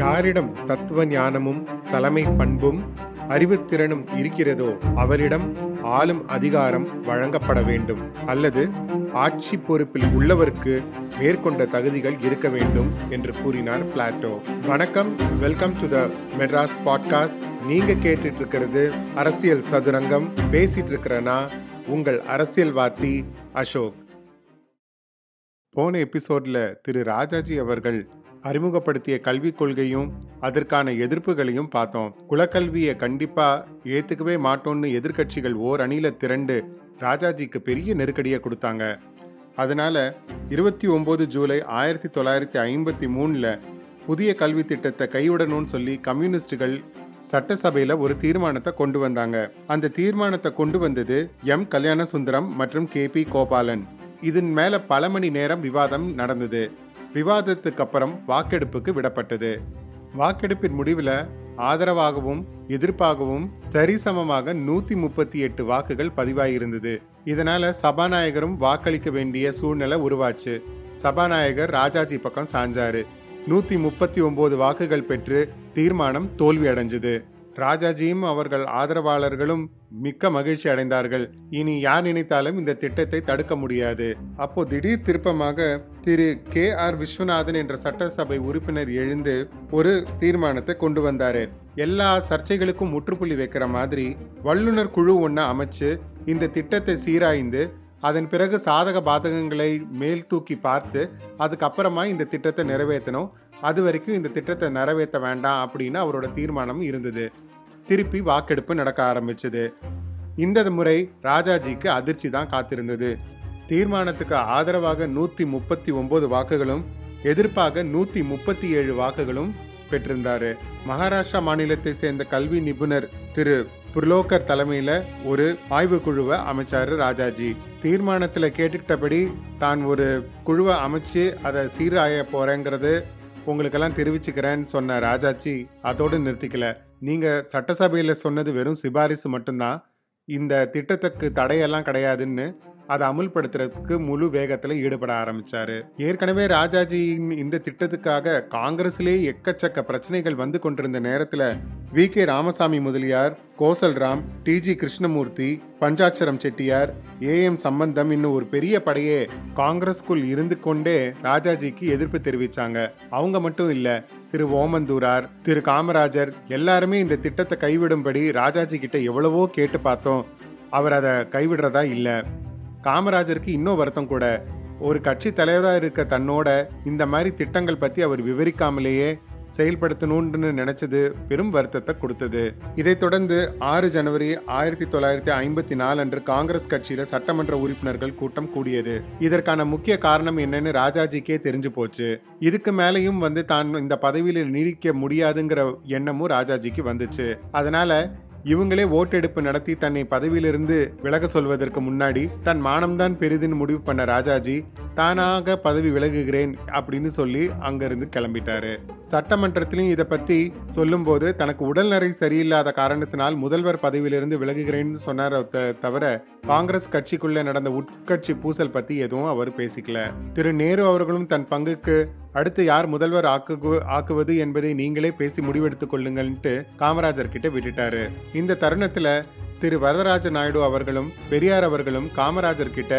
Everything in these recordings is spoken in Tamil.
யாரிடம் தத்துவ ஞானமும் தலைமை பண்பும் அறிவுத்திறனும் இருக்கிறதோ அவரிடம் ஆளும் அதிகாரம் வழங்கப்பட வேண்டும், அல்லது ஆட்சி பொறுப்பில் உள்ளவருக்கு மேற்கொண்ட தகுதிகள் இருக்க வேண்டும் என்று கூறினார் பிளாட்டோ. வணக்கம், welcome to the Madras podcast. நீங்க கேட்டுட்டு இருக்கிறது அரசியல் சதுரங்கம். பேசிட்டு இருக்கிறனா உங்கள் அரசியல்வாதி அசோக். போன எபிசோட்ல திரு ராஜாஜி அவர்கள் அறிமுகப்படுத்திய கல்விக் கொள்கையும் அதற்கான எதிர்ப்புகளையும் பார்த்தோம். குலக்கல்வியை கண்டிப்பா ஏத்துக்கவே மாட்டோம்னு எதிர்கட்சிகள் ஓர் அணியில திரண்டு ராஜாஜிக்கு பெரிய நெருக்கடியை கொடுத்தாங்க. அதனால 29 ஜூலை 1953 புதிய கல்வி திட்டத்தை கைவிடணும்னு சொல்லி கம்யூனிஸ்டுகள் சட்டசபையில ஒரு தீர்மானத்தை கொண்டு வந்தாங்க. அந்த தீர்மானத்தை கொண்டு வந்தது எம் கல்யாண சுந்தரம் மற்றும் KP கோபாலன். இதன் மேல பல மணி நேரம் விவாதம் நடந்தது. விவாதத்துக்கு அப்புறம் வாக்கெடுப்புக்கு விடப்பட்டது. வாக்கெடுப்பின் முடிவில் ஆதரவாகவும் எதிர்ப்பாகவும் சரிசமமாக 138 வாக்குகள் பதிவாயிருந்தது. இதனால சபாநாயகரும் வாக்களிக்க வேண்டிய சூழ்நிலை உருவாச்சு. சபாநாயகர் ராஜாஜி பக்கம் சாஞ்சாரு. 139 வாக்குகள் பெற்று தீர்மானம் தோல்வி அடைஞ்சது. ராஜாஜியும் அவர்கள் ஆதரவாளர்களும் மிக்க மகிழ்ச்சி அடைந்தார்கள். இனி யார் நினைத்தாலும் இந்த திட்டத்தை தடுக்க முடியாது. அப்போ திடீர் திருப்பமாக திரு KR விஸ்வநாதன் என்ற சட்டசபை உறுப்பினர் எழுந்து ஒரு தீர்மானத்தை கொண்டு வந்தாரு. எல்லா சர்ச்சைகளுக்கும் முற்றுப்புள்ளி வைக்கிற மாதிரி வல்லுநர் குழு ஒன்றை அமைச்சு இந்த திட்டத்தை சீராய்ந்து அதன் பிறகு சாதக பாதகங்களை மேல் தூக்கி பார்த்து அதுக்கப்புறமா இந்த திட்டத்தை நிறைவேற்றணும். அது வரைக்கும் இந்த திட்டத்தை நிறைவேற்ற வேண்டாம் அப்படின்னு அவரோட தீர்மானம் இருந்தது. திருப்பி வாக்கெடுப்பு நடக்க ஆரம்பிச்சது. இந்த முறை ராஜாஜிக்கு அதிர்ச்சி தான் காத்திருந்தது. தீர்மானத்துக்கு ஆதரவாக 139 வாக்குகளும் எதிர்ப்பாக 137 வாக்குகளும் பெற்றிருந்தாரு. மகாராஷ்டிரா மாநிலத்தை சேர்ந்த கல்வி நிபுணர் திரு புர்லோகர் தலைமையில ஒரு ஆய்வு குழுவை அமைச்சாரு ராஜாஜி. தீர்மானத்துல கேட்டுக்கிட்டபடி தான் ஒரு குழுவை அமைச்சு அதை சீராய போறேங்கிறது உங்களுக்கெல்லாம் தெரிவிச்சுக்கிறேன்னு சொன்ன ராஜாஜி அதோடு நிறுத்திக்கல. நீங்க சட்டசபையில சொன்னது வெறும் சிபாரிசு மட்டும்தான், இந்த திட்டத்துக்கு தடையெல்லாம் கிடையாதுன்னு அதை அமுல்படுத்துறதுக்கு முழு வேகத்துல ஈடுபட ஆரம்பிச்சாரு. ஏற்கனவே ராஜாஜியின் இந்த திட்டத்துக்காக காங்கிரஸ்லேயே எக்கச்சக்க பிரச்சனைகள் வந்து கொண்டிருந்த நேரத்துல VK Ramasamy Mudaliar, Kosalram, TG Krishnamurthy, Panchatcharam Chettiar, AM சம்பந்தம் இன்னும் ஒரு பெரிய படையே காங்கிரஸ்குள் இருந்து கொண்டே ராஜாஜிக்கு எதிர்ப்பு தெரிவிச்சாங்க. அவங்க மட்டும் இல்ல, திரு ஓமந்தூரார், திரு காமராஜர் எல்லாருமே இந்த திட்டத்தை கைவிடும்படி ராஜாஜி கிட்ட எவ்வளவோ கேட்டு பார்த்தோம். அவர் அதை கைவிடுறதா இல்ல. காமராஜருக்கு இன்னும் வருத்தம் கூட. ஒரு கட்சி தலைவராக இருக்க தன்னோட இந்த மாதிரி திட்டங்கள் பத்தி அவர் விவரிக்காமலேயே செயல்படுத்தணும்னு நினைச்சது பெரும் வருத்தத்தை கொடுத்தது. இதைத் தொடர்ந்து 6 ஜனவரி 1954 அன்று காங்கிரஸ் கட்சியில சட்டமன்ற உறுப்பினர்கள் கூட்டம் கூடியது. இதற்கான முக்கிய காரணம் என்னன்னு ராஜாஜிக்கே தெரிஞ்சு போச்சு. இதுக்கு மேலையும் தான் இந்த பதவியில நீடிக்க முடியாதுங்கிற எண்ணமும் ராஜாஜிக்கு வந்துச்சு. அதனால இவங்களே ஓட்டெடுப்பு நடத்தி தன்னை பதவியிலிருந்து விலக சொல்வதற்கு முன்னாடி தன் மானம்தான் பெரிதுன்னு முடிவு பண்ண ராஜாஜி தானாக பதவி விலகுகிறேன் அப்படின்னு சொல்லி அங்கிருந்து கிளம்பிட்டாரு. சட்டமன்றத்திலும் இதை பத்தி சொல்லும் போது தனக்கு உடல்நரை சரியில்லாத காரணத்தினால் முதல்வர் பதவியிலிருந்து விலகுகிறேன்னு சொன்னார தவிர காங்கிரஸ் கட்சிக்குள்ள நடந்த உட்கட்சி பூசல் பத்தி எதுவும் அவர் பேசிக்கல. திரு நேரு அவர்களும் தன் பங்குக்கு அடுத்து யார் முதல்வர் ஆக்குவது என்பதை நீங்களே பேசி முடிவெடுத்துக் கொள்ளுங்கள்ட்டு காமராஜர் கிட்ட விட்டுட்டாரு. இந்த தருணத்துல திரு வரதராஜ நாயுடு அவர்களும் பெரியார் அவர்களும் காமராஜர் கிட்ட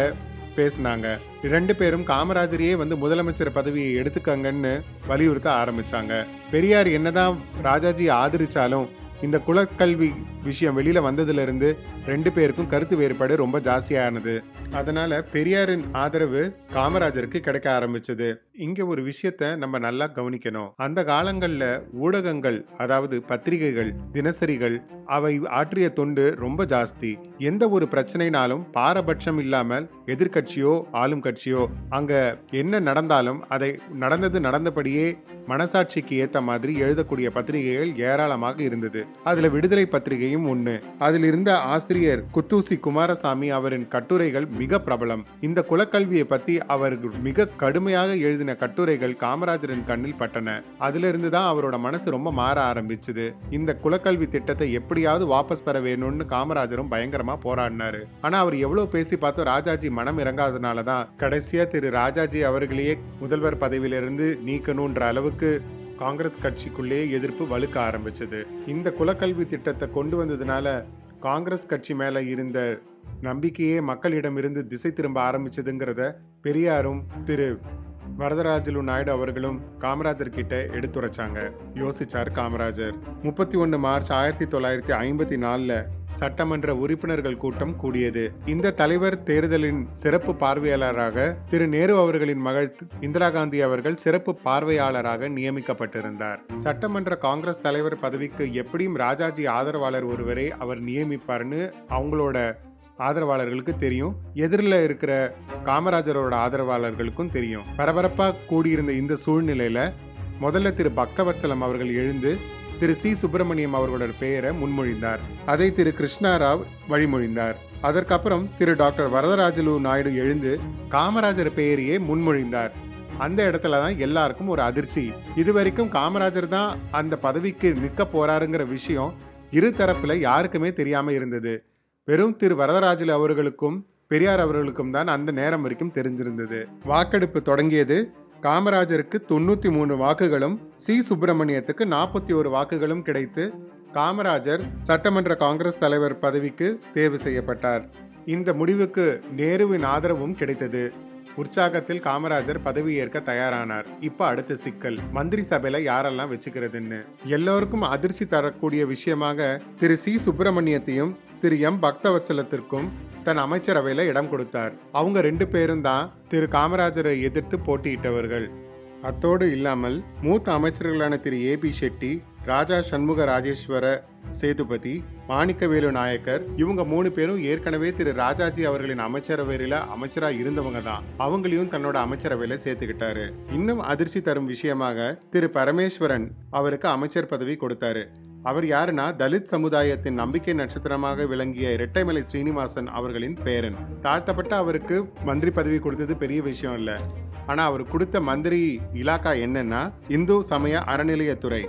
பேசினாங்க. 2 பேரும் காமராஜரையே முதலமைச்சர் பதவியை எடுத்துக்கங்கன்னு வலியுறுத்த ஆரம்பிச்சாங்க. பெரியார் என்னதான் ராஜாஜி ஆதரிச்சாலும் இந்த குலக்கல்வி விஷயம் வெளியில வந்ததுல இருந்து 2 பேருக்கும் கருத்து வேறுபாடு ரொம்ப ஜாஸ்தியானது. அதனால பெரியாரின் ஆதரவு காமராஜருக்கு கிடைக்க ஆரம்பிச்சது. இங்க ஒரு விஷயத்த நம்ம நல்லா கவனிக்கணும். அந்த காலங்கள்ல ஊடகங்கள், அதாவது பத்திரிகைகள், தினசரிகள் அவை ஆற்றிய தொண்டு ரொம்ப ஜாஸ்தி. எந்த ஒரு பிரச்சனைனாலும் பாரபட்சம் இல்லாமல் எதிர்கட்சியோ ஆளும் கட்சியோ அங்க என்ன நடந்தாலும் அதை நடந்தபடியே மனசாட்சிக்கு ஏத்த மாதிரி எழுதக்கூடிய பத்திரிகைகள் ஏராளமாக இருந்தது. அதுல விடுதலை பத்திரிகையும் ஒண்ணு. அதில் இருந்த ஆசிரியர் குத்தூசி குமாரசாமி அவரின் கட்டுரைகள் மிக பிரபலம். இந்த குலக்கல்வியை பத்தி அவர் மிக கடுமையாக எழுதின கட்டுரைகள் காமராஜரின் கண்ணில் பட்டன. அதுல இருந்துதான் அவரோட மனசு ரொம்ப மாற ஆரம்பிச்சது. இந்த குலக்கல்வி திட்டத்தை எப்படியாவது வாபஸ் பெற வேணும்னு காமராஜரும் பயங்கரமா போராடினாரு. ஆனா அவர் எவ்வளவு பேசி பார்த்தோம் ராஜாஜி மனம் இறங்காதனாலதான் கடைசியா திரு ராஜாஜி அவர்களையே முதல்வர் பதவியிலிருந்து நீக்கணும்ன்ற அளவுக்கு காங்கிரஸ் கட்சிக்குள்ளே எதிர்ப்பு வலுக்க ஆரம்பிச்சது. இந்த குலக்கல்வி திட்டத்தை கொண்டு வந்ததுனால காங்கிரஸ் கட்சி மேல இருந்த நம்பிக்கையே மக்களிடமிருந்து திசை திரும்ப ஆரம்பிச்சதுங்கிறத பெரியாரும் திரு வரதராஜலு நாயுடு அவர்களும் காமராஜர் கிட்ட எடுத்துரைச்சாங்க. யோசிச்சார் காமராஜர். 31 மார்ச் 1954 சட்டமன்ற உறுப்பினர்கள் கூட்டம் கூடியது. இந்த தலைவர் தேர்தலின் சிறப்பு பார்வையாளராக திரு நேரு அவர்களின் மகள் இந்திரா காந்தி அவர்கள் சிறப்பு பார்வையாளராக நியமிக்கப்பட்டிருந்தார். சட்டமன்ற காங்கிரஸ் தலைவர் பதவிக்கு எப்படியும் ராஜாஜி ஆதரவாளர் ஒருவரை அவர் நியமிப்பார்னு அவங்களோட ஆதரவாளர்களுக்கு தெரியும். எதிரில் இருக்கிற காமராஜரோட ஆதரவாளர்களுக்கும் தெரியும். பரபரப்பா கூடியிருந்த இந்த சூழ்நிலையில முதல்ல திரு பக்தவத்சலம் அவர்கள் எழுந்து திரு சி சுப்பிரமணியம் அவர்களோட பெயரை முன்மொழிந்தார். அதை திரு கிருஷ்ணாராவ் வழிமொழிந்தார். அதற்கப்புறம் திரு டாக்டர் வரதராஜலு நாயுடு எழுந்து காமராஜர் பெயரையே முன்மொழிந்தார். அந்த இடத்துல தான் எல்லாருக்கும் ஒரு அதிர்ச்சி. இதுவரைக்கும் காமராஜர் தான் அந்த பதவிக்கு நிற்க போறாருங்கிற விஷயம் இரு தரப்புல யாருக்குமே தெரியாம இருந்தது. வெறும் திரு வரதராஜலு அவர்களுக்கும் பெரியார் அவர்களுக்கும் தான் அந்த நேரம் வரைக்கும் தெரிஞ்சிருந்தது. வாக்கெடுப்பு தொடங்கியது. காமராஜருக்கு 93 வாக்குகளும் சி சுப்பிரமணியத்துக்கு 41 வாக்குகளும் கிடைத்து காமராஜர் சட்டமன்ற காங்கிரஸ் தலைவர் பதவிக்கு தேர்வு செய்யப்பட்டார். இந்த முடிவுக்கு நேருவின் ஆதரவும் கிடைத்தது. உற்சாகத்தில் காமராஜர் பதவி ஏற்க தயாரானார். இப்ப அடுத்த சிக்கல், மந்திரி சபையில யாரெல்லாம் வச்சுக்கிறதுன்னு. எல்லோருக்கும் அதிர்ச்சி தரக்கூடிய விஷயமாக திரு சி சுப்பிரமணியத்தையும் திரு எம் பக்தவத்சலத்திற்கும் தன் அமைச்சரவையில இடம் கொடுத்தார். அவங்க 2 பேரும் தான் திரு காமராஜரை எதிர்த்து போட்டியிட்டவர்கள். அத்தோடு இல்லாமல் மூத்த அமைச்சர்களான திரு ஏபி ஷெட்டி, ராஜா சண்முக ராஜேஸ்வர சேதுபதி, மாணிக்கவேலு நாயக்கர், இவங்க 3 பேரும் ஏற்கனவே திரு ராஜாஜி அவர்களின் அமைச்சரவையில அமைச்சரா இருந்தவங்க தான். அவங்களையும் தன்னோட அமைச்சரவையில சேர்த்துக்கிட்டாரு. இன்னும் அதிர்ச்சி தரும் விஷயமாக திரு பரமேஸ்வரன் அவருக்கு அமைச்சர் பதவி கொடுத்தாரு. அவர் யாருன்னா தலித் சமுதாயத்தின் நம்பிக்கை நட்சத்திரமாக விளங்கிய இரட்டைமலை ஸ்ரீனிவாசன் அவர்களின் பேரன். தாழ்த்தப்பட்ட அவருக்கு மந்திரி பதவி கொடுத்தது பெரிய விஷயம் இல்ல. ஆனா அவர் கொடுத்த மந்திரி இலாக்கா என்னன்னா இந்து சமய அறநிலையத்துறை.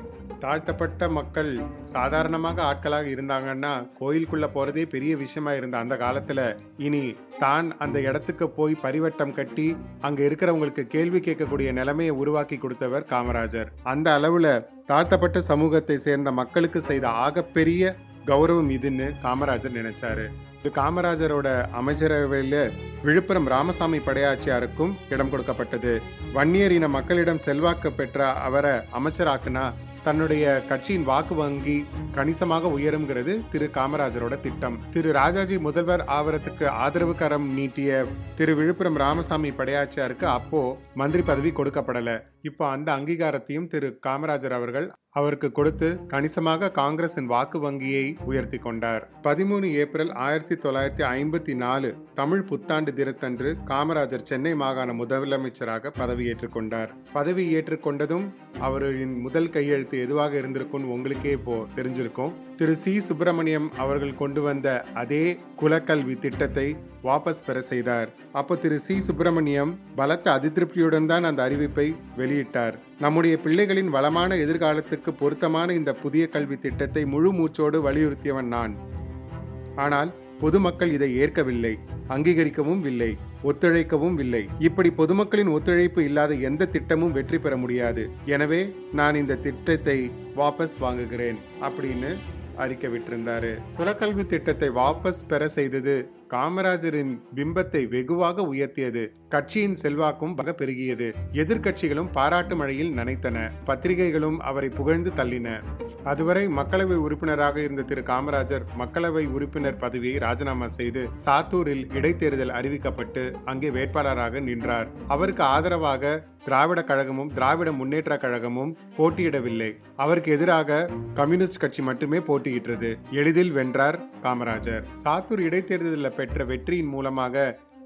தாழ்த்தப்பட்ட மக்கள் சாதாரணமாக ஆட்களாக இருந்தாங்கன்னா கோயிலுக்குள்ள போறதே பெரிய விஷயமா இருந்த அந்த காலத்துல இனி தான் அந்த இடத்துக்கு போய் பரிவட்டம் கட்டி அங்க இருக்கிறவங்களுக்கு கேள்வி கேட்கக்கூடிய நிலைமையை உருவாக்கி கொடுத்தவர் காமராஜர். அந்த அளவுல தாழ்த்தப்பட்ட சமூகத்தை சேர்ந்த மக்களுக்கு செய்த ஆகப்பெரிய கௌரவம் இதுன்னு காமராஜர் நினைச்சாரு. இது காமராஜரோட அமைச்சரவையில விழுப்புரம் ராமசாமி படையாச்சியாருக்கும் இடம் கொடுக்கப்பட்டது. வன்னியர் இன மக்களிடம் செல்வாக்கு பெற்ற அவரை அமைச்சராக்குனா தன்னுடைய கட்சியின் வாக்கு வங்கி கணிசமாக உயருங்கிறது திரு காமராஜரோட திட்டம். திரு ராஜாஜி முதல்வர் ஆவரத்துக்கு ஆதரவு கரம் நீட்டிய திரு விழுப்புரம் ராமசாமி படையாச்சியாருக்கு அப்போ மந்திரி பதவி கொடுக்கப்படல. இப்போ அந்த அங்கீகாரத்தையும் திரு காமராஜர் அவர்கள் அவருக்கு கொடுத்து கணிசமாக காங்கிரசின் வாக்கு வங்கியை உயர்த்தி கொண்டார். 13 ஏப்ரல் 1954 தமிழ் புத்தாண்டு தினத்தன்று காமராஜர் சென்னை மாகாண முதலமைச்சராக பதவியேற்றுக் கொண்டார். பதவி ஏற்றுக்கொண்டதும் அவரின் முதல் கையெழுத்து எதுவாக இருந்திருக்கும் உங்களுக்கே இப்போ தெரிஞ்சிருக்கும். திரு சி சுப்பிரமணியம் அவர்கள் கொண்டு வந்த அதே குலக்கல்வி திட்டத்தை வாபஸ் பெற செய்தார். அப்போ திரு சி சுப்பிரமணியம் பலத்த அதிருப்தியுடன் தான் அந்த அறிவிப்பை வெளியிட்டார். நம்முடைய பிள்ளைகளின் வளமான எதிர்காலத்துக்கு பொருத்தமான இந்த புதிய கல்வி திட்டத்தை முழு மூச்சோடு வலியுறுத்தியவன் நான். ஆனால் பொதுமக்கள் இதை ஏற்கவில்லை, அங்கீகரிக்கவும் இல்லை, ஒத்துழைக்கவும் இல்லை. இப்படி பொதுமக்களின் ஒத்துழைப்பு இல்லாத எந்த திட்டமும் வெற்றி பெற முடியாது. எனவே நான் இந்த திட்டத்தை வாபஸ் வாங்குகிறேன் அப்படின்னு அறிக்கை விட்டிருந்தாரு. குலக்கல்வி திட்டத்தை வாபஸ் பெற செய்தது காமராஜரின் பிம்பத்தை வெகுவாக உயர்த்தியது. கட்சியின் செல்வாக்கும் பெருகியது. எதிர்கட்சிகளும் பாராட்டு மழையில் நனைத்தன. பத்திரிகைகளும் அவரை புகழ்ந்து தள்ளின. அதுவரை மக்களவை உறுப்பினராக இருந்த திரு காமராஜர் மக்களவை உறுப்பினர் பதவியை ராஜினாமா செய்து சாத்தூரில் இடைத்தேர்தல் அறிவிக்கப்பட்டு அங்கே வேட்பாளராக நின்றார். அவருக்கு ஆதரவாக திராவிட கழகமும் திராவிட முன்னேற்ற கழகமும் போட்டியிடவில்லை. அவருக்கு எதிராக கம்யூனிஸ்ட் கட்சி மட்டுமே போட்டியிட்டது. எளிதில் வென்றார் காமராஜர். சாத்தூர் இடைத்தேர்தலில் பெற்ற வெற்றியின் மூலமாக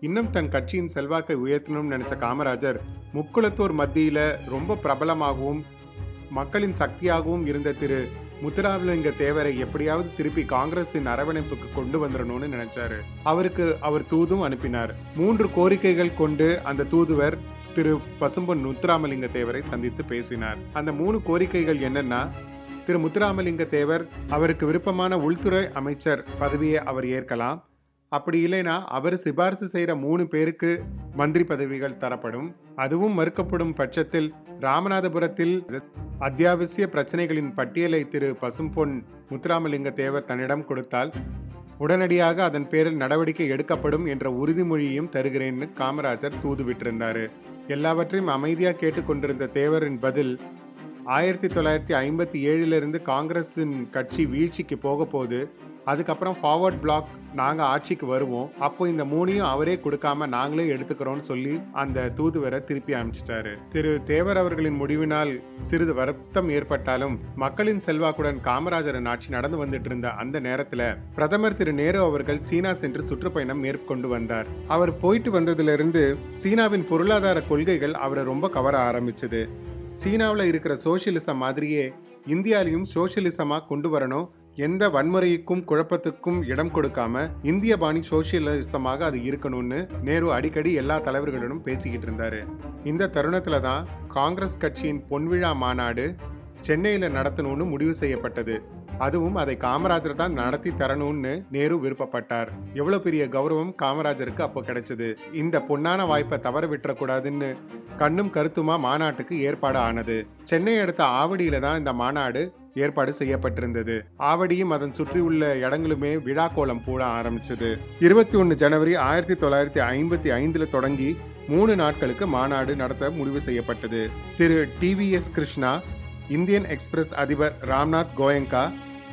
இன்னும் தன் கட்சியின் செல்வாக்கை உயர்த்தணும்னு நினைச்ச காமராஜர் முக்குளத்தூர் மத்தியில ரொம்ப பிரபலமாகவும் மக்களின் சக்தியாகவும் இருந்த திரு முத்துராமலிங்க தேவரை எப்படியாவது திருப்பி காங்கிரசின் அரவணைப்புக்கு கொண்டு வந்துடணும்னு நினைச்சாரு. அவருக்கு அவர் தூதும் அனுப்பினார். 3 கோரிக்கைகள் கொண்டு அந்த தூதுவர் திரு பசும்பொன் முத்துராமலிங்க தேவரை சந்தித்து பேசினார். அந்த 3 கோரிக்கைகள் என்னன்னா, திரு முத்துராமலிங்க தேவர் அவருக்கு விருப்பமான உள்துறை அமைச்சர் பதவியை அவர் ஏற்கலாம். அப்படி இல்லைனா அவர் சிபாரிசு செய்யற 3 பேருக்கு மந்திரி பதவிகள் தரப்படும். அதுவும் மறுக்கப்படும் பட்சத்தில் ராமநாதபுரத்தில் அத்தியாவசிய பிரச்சனைகளின் பட்டியலை திரு பசும்பொன் முத்துராமலிங்க தேவர் தன்னிடம் கொடுத்தால் உடனடியாக அதன் பேரில் நடவடிக்கை எடுக்கப்படும் என்ற உறுதிமொழியையும் தருகிறேன்னு காமராஜர் தூது விட்டிருந்தாரு. எல்லாவற்றையும் அமைதியா கேட்டுக்கொண்டிருந்த தேவரின் பதில், 1957 காங்கிரஸின் கட்சி வீழ்ச்சிக்கு போக போது, அதுக்கப்புறம் ஃபார்வர்ட் பிளாக் நாங்க ஆட்சிக்கு வருவோம், அப்போ இந்த 3ஐயும் அவரே கொடுக்காம நாங்களே எடுத்துக்கிறோம்னு சொல்லி அந்த தூதுவரை திருப்பி அனுப்பிச்சிட்டாரு. திரு தேவர் அவர்களின் முடிவினால் சிறிது வருத்தம் ஏற்பட்டாலும் மக்களின் செல்வாக்குடன் காமராஜரின் ஆட்சி நடந்து வந்துட்டு இருந்த அந்த நேரத்துல பிரதமர் திரு நேரு அவர்கள் சீனா சென்று சுற்றுப்பயணம் மேற்கொண்டு வந்தார். அவர் போயிட்டு வந்ததிலிருந்து சீனாவின் பொருளாதார கொள்கைகள் அவரை ரொம்ப கவர ஆரம்பிச்சது. சீனாவில் இருக்கிற சோசியலிசம் மாதிரியே இந்தியாலையும் சோசியலிசமா கொண்டு வரணும், எந்த வன்முறைக்கும் குழப்பத்துக்கும் இடம் கொடுக்காம இந்திய பாணி சோசியலிசமாக அது இருக்கணும்னு நேரு அடிக்கடி எல்லா தலைவர்களிடம் பேசிக்கிட்டு இருந்தாரு. இந்த தருணத்துல தான் காங்கிரஸ் கட்சியின் பொன்விழா மாநாடு சென்னையில நடத்தணும்னு முடிவு செய்யப்பட்டது. அதுவும் அதை காமராஜர் தான் நடத்தி தரணும்னு நேரு விருப்பப்பட்டார். எவ்வளவு பெரிய கௌரவம் காமராஜருக்கு அப்போ கிடைச்சது. இந்த பொன்னான வாய்ப்பை தவற விட்டுறக்கூடாதுன்னு கண்ணும் கருத்துமா மாநாட்டுக்கு ஏற்பாடு ஆனது. சென்னை அடுத்த ஆவடியில தான் இந்த மாநாடு ஏற்பாடு செய்யப்பட்டிருந்தது. ஆவடியும் அதன் சுற்றி உள்ள இடங்களுமே விழா கோலம் போட ஆரம்பிச்சது. 21 ஜனவரி 1955 தொடங்கி 3 நாட்களுக்கு மாநாடு நடத்த முடிவு செய்யப்பட்டது. திரு டிவிஎஸ் கிருஷ்ணா, இந்தியன் எக்ஸ்பிரஸ் அதிபர் ராம்நாத் கோயங்கா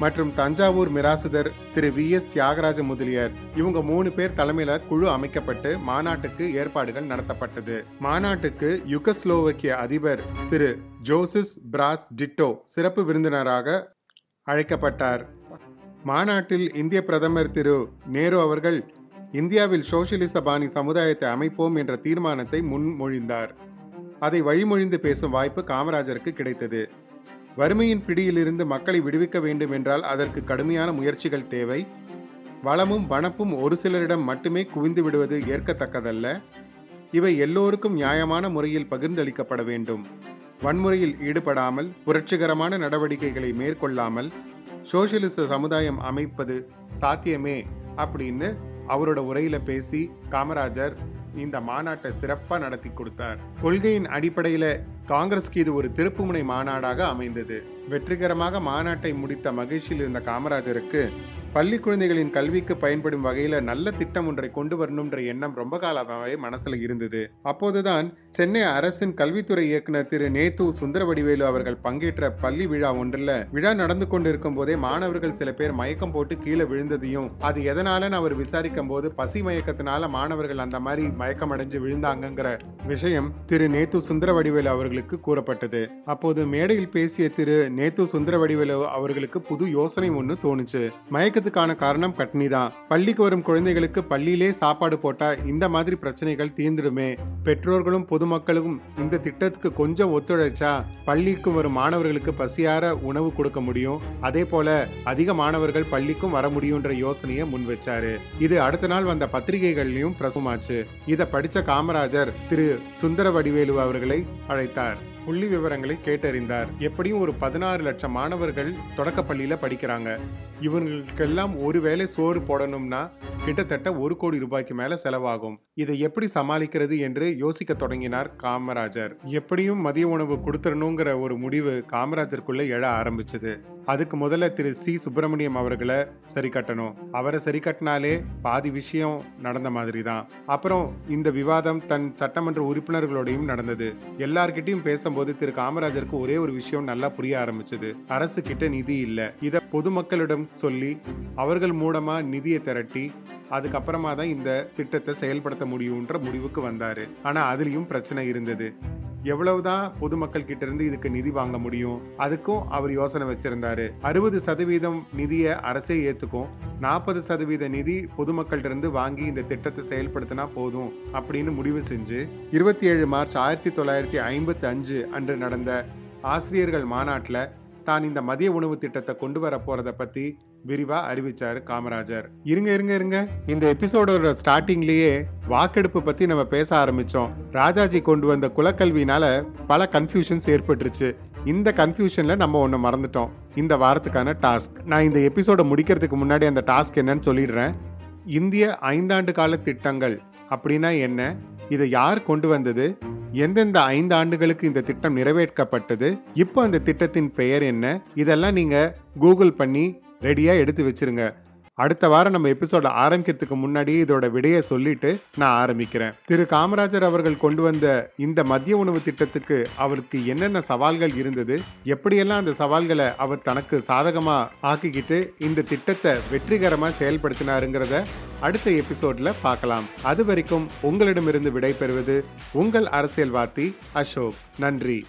மற்றும் தஞ்சாவூர் மிராசுதர் திரு VS தியாகராஜ முதலியார், இவங்க 3 பேர் தலைமையில குழு அமைக்கப்பட்டு மாநாட்டுக்கு ஏற்பாடுகள் நடத்தப்பட்டது. மாநாட்டுக்கு யுகஸ்லோவக்கிய அதிபர் திரு ஜோசிஸ் பிராஸ் டிட்டோ சிறப்பு விருந்தினராக அழைக்கப்பட்டார். மாநாட்டில் இந்திய பிரதமர் திரு நேரு அவர்கள் இந்தியாவில் சோசியலிச பாணி சமுதாயத்தை அமைப்போம் என்ற தீர்மானத்தை முன்மொழிந்தார். அதை வழிமொழிந்து பேசும் வாய்ப்பு காமராஜருக்கு கிடைத்தது. வறுமையின் பிடியிலிருந்து மக்களை விடுவிக்க வேண்டும் என்றால் அதற்கு கடுமையான முயற்சிகள் தேவை. வளமும் வனப்பும் ஒரு சிலரிடம் மட்டுமே குவிந்து விடுவது ஏற்கத்தக்கதல்ல. இவை எல்லோருக்கும் நியாயமான முறையில் பகிர்ந்தளிக்கப்பட வேண்டும். வன்முறையில் ஈடுபடாமல் புரட்சிகரமான நடவடிக்கைகளை மேற்கொள்ளாமல் சோசியலிச சமுதாயம் அமைப்பது சாத்தியமே அப்படின்னு அவரோட உரையில பேசி காமராஜர் இந்த மாநாட்டை சிறப்பா நடத்தி கொடுத்தார். கொள்கையின் அடிப்படையில காங்கிரஸ்க்கு இது ஒரு திருப்புமுனை மாநாடாக அமைந்தது. வெற்றிகரமாக மாநாட்டை முடித்த மகிழ்ச்சியில் இருந்த காமராஜருக்கு பள்ளி குழந்தைகளின் கல்விக்கு பயன்படும் வகையில நல்ல திட்டம் ஒன்றை கொண்டு வரணும்ன்ற எண்ணம் ரொம்ப காலமாகவே மனசுல இருந்தது. அப்போதுதான் சென்னை அரசின் கல்வித்துறை இயக்குனர் திரு நேத்து சுந்தரவடிவேலு அவர்கள் பங்கேற்ற பள்ளி விழா ஒன்றில் விழா நடந்து கொண்டிருக்கும் போதே மாணவர்கள் சில பேர் மயக்கம் போட்டு கீழே விழுந்ததையும், அது எதனாலன்னு அவர் விசாரிக்கும் போது பசி மயக்கத்தினால மாணவர்கள் அந்த மாதிரி மயக்கம் அடைஞ்சு விழுந்தாங்கிற விஷயம் திரு நேத்து சுந்தரவடிவேலு அவர்களுக்கு கூறப்பட்டது. அப்போது மேடையில் பேசிய திரு நேத்து சுந்தரவடிவேலு அவர்களுக்கு புது யோசனை ஒன்று தோணுச்சு. மயக்கத்துக்கான காரணம் பட்னி தான். பள்ளிக்கு வரும் குழந்தைகளுக்கு பள்ளியிலே சாப்பாடு போட்டா இந்த மாதிரி பிரச்சனைகள் தீர்ந்துடுமே. பெற்றோர்களும் பொதுமக்களும் இந்த திட்டத்துக்கு கொஞ்சம் ஒத்துழைச்சா பள்ளிக்கு வரும் மாணவர்களுக்கு பசியார உணவு கொடுக்க முடியும். அதே போல அதிக மாணவர்கள் பள்ளிக்கும் வர முடியும்ன்ற யோசனையை முன் வச்சாரு. இது அடுத்த நாள் வந்த பத்திரிகைகள்லயும் பிரசுரமாச்சு. இதை படிச்ச காமராஜர் திரு சுந்தரவடிவேலு அவர்களை அழைத்தார். புள்ளி விவரங்களை கேட்டறிந்தார். எப்படியும் ஒரு 16 லட்சம் மாணவர்கள் தொடக்க பள்ளியில படிக்கிறாங்க. இவங்களுக்கெல்லாம் ஒரு வேளை சோறு போடணும்னா கிட்டத்தட்ட 1 கோடி ரூபாய்க்கு மேல செலவாகும். இதை எப்படி சமாளிக்கிறது என்று யோசிக்க தொடங்கினார் காமராஜர். எப்படியும் மதிய உணவு கொடுத்துடணுங்கிற ஒரு முடிவு காமராஜருக்குள்ள எழ ஆரம்பிச்சது. அதுக்கு முதல்ல திரு சி சுப்பிரமணியம் அவர்களை சரி கட்டணும். அவரை சரி கட்டினாலே பாதி விஷயம் நடந்த மாதிரி தான். அப்புறம் இந்த விவாதம் தன் சட்டமன்ற உறுப்பினர்களோடையும் நடந்தது. எல்லார்கிட்டையும் பேசும்போது திரு காமராஜருக்கு ஒரே ஒரு விஷயம் நல்லா புரிய ஆரம்பிச்சது. அரசு கிட்ட நிதி இல்ல. இத பொதுமக்களிடம் சொல்லி அவர்கள் மூலமா நிதியை திரட்டி அதுக்கப்புறமா தான் இந்த திட்டத்தை செயல்படுத்த முடியும்ன்ற முடிவுக்கு வந்தாரு. ஆனா அதுலயும் பிரச்சனை இருந்தது. எவ்வளவுதான் பொதுமக்கள் கிட்ட இருந்து இதுக்கு நிதி வாங்க முடியும், அதுக்கும் அவர் யோசனை வச்சிருந்தாரு. 60% நிதியை அரசே ஏத்துக்கும், 40% நிதி பொதுமக்கள் இருந்து வாங்கி இந்த திட்டத்தை செயல்படுத்தினா போதும் அப்படின்னு முடிவு செஞ்சு 27 மார்ச் 1955 அன்று நடந்த ஆசிரியர்கள் மாநாட்டில் தான் இந்த மதிய உணவு திட்டத்தை கொண்டு வர போறத பத்தி விரிவா அறிவிச்சாரு காமராஜர். இருங்க இந்த எபிசோடோட ஸ்டார்டிங்லயே வாக்கெடுப்பு பத்தி நம்ம பேச ஆரம்பிச்சோம். ராஜாஜி கொண்டு வந்த குலக்கல்வினால பல கன்ஃபியூஷன்ஸ் ஏற்பட்டுருச்சு. இந்த கன்ஃபியூஷன்ல நம்ம ஒண்ணு மறந்துட்டோம். இந்த வாரத்துக்கான டாஸ்க் நான் இந்த எபிசோட முடிக்கிறதுக்கு முன்னாடி அந்த டாஸ்க் என்னன்னு சொல்லிடுறேன். இந்திய 5 ஆண்டு கால திட்டங்கள் அப்படின்னா என்ன, இதை யார் கொண்டு வந்தது, எந்தெந்த 5 ஆண்டுகளுக்கு இந்த திட்டம் நிறைவேற்றப்பட்டது, இப்போ அந்த திட்டத்தின் பெயர் என்ன, இதெல்லாம் நீங்க கூகுள் பண்ணி ரெடியா எடுத்து வச்சிருங்க. அடுத்த வாரம் நம்ம எபிசோட ஆரம்பிக்கிறதுக்கு முன்னாடியே இதோட விடையை சொல்லிட்டு நான் ஆரம்பிக்கிறேன். திரு காமராஜர் அவர்கள் கொண்டு வந்த இந்த மதிய உணவு திட்டத்துக்கு அவருக்கு என்னென்ன சவால்கள் இருந்தது, எப்படியெல்லாம் அந்த சவால்களை அவர் தனக்கு சாதகமா ஆக்கிக்கிட்டு இந்த திட்டத்தை வெற்றிகரமா செயல்படுத்தினாருங்கிறத அடுத்த எபிசோட்ல பார்க்கலாம். அது வரைக்கும் உங்களிடமிருந்து விடை பெறுவது உங்கள் அரசியல்வாதி அசோக். நன்றி.